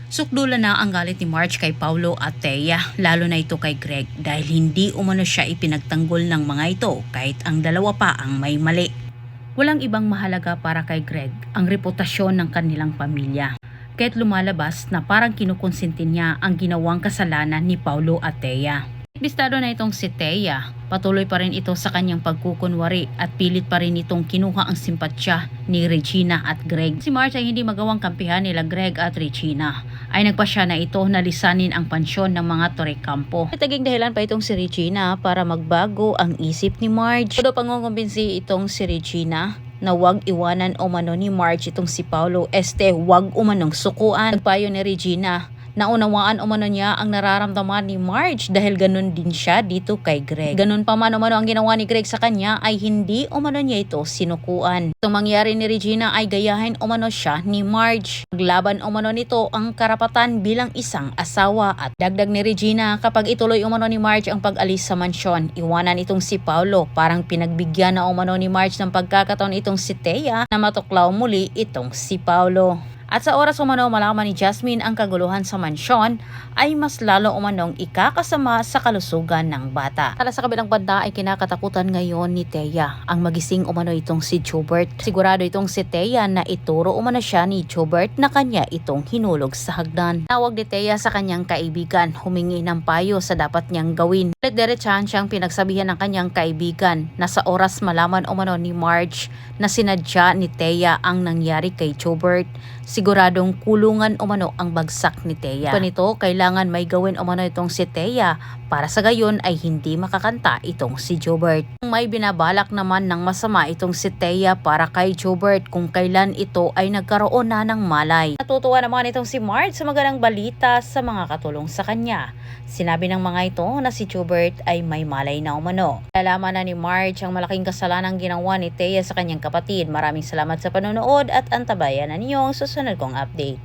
Sukdulan na ang galit ni Marge kay Paulo at Thea, lalo na ito kay Greg dahil hindi umano siya ipinagtanggol ng mga ito kahit ang dalawa pa ang may mali. Walang ibang mahalaga para kay Greg ang reputasyon ng kanilang pamilya. Kahit lumalabas na parang kinukonsinti niya ang ginawang kasalanan ni Paulo at Thea. Bistado na itong si Thea, patuloy pa rin ito sa kanyang pagkukunwari at pilit pa rin itong kinuha ang simpatsya ni Regina at Greg. Si Marge ay hindi magawang kampihan nila Greg at Regina, ay nagpasya na ito na lisanin ang pansyon ng mga Torrecampo. Taging dahilan pa itong si Regina para magbago ang isip ni Marge. Todo pangungumbinsi itong si Regina na wag iwanan umano ni Marge itong si Paulo, wag umanong sukuan. Nagpayo ni Regina, naunawaan umano niya ang nararamdaman ni Marge dahil ganun din siya dito kay Greg. Ganun pa man umano ang ginawa ni Greg sa kanya ay hindi umano niya ito sinukuan. Itong mangyari ni Regina ay gayahin umano siya ni Marge. Paglaban umano nito ang karapatan bilang isang asawa at dagdag ni Regina kapag ituloy umano ni Marge ang pag-alis sa mansyon, iwanan itong si Paulo. Parang pinagbigyan na umano ni Marge ng pagkakataon itong si Thea na matuklaw muli itong si Paulo. At sa oras umano malaman ni Jasmine ang kaguluhan sa mansyon ay mas lalo umanong ikakasama sa kalusugan ng bata. Tala sa kabilang banda ay kinakatakutan ngayon ni Thea ang magising umano itong si Joubert. Sigurado itong si Thea na ituro umano siya ni Joubert na kanya itong hinulog sa hagdan. Tawag ni Thea sa kanyang kaibigan, humingi ng payo sa dapat niyang gawin. Diretsahan siyang pinagsabihan ng kanyang kaibigan na sa oras malaman umano ni Marge na sinadya ni Thea ang nangyari kay Joubert, siguradong kulungan umano ang bagsak ni Thea. Ganito, kailangan may gawin umano itong si Thea para sa gayon ay hindi makakanta itong si Joubert. May binabalak naman ng masama itong si Thea para kay Joubert kung kailan ito ay nagkaroon na ng malay. Natutuwa naman itong si Marge sa magandang balita sa mga katulong sa kanya. Sinabi ng mga ito na si Joubert ay may malay na umano. Nalaman na ni Marge ang malaking kasalanang ginawa ni Thea sa kanyang kapatid. Maraming salamat sa panonood at antabayan na niyong susunod kong update.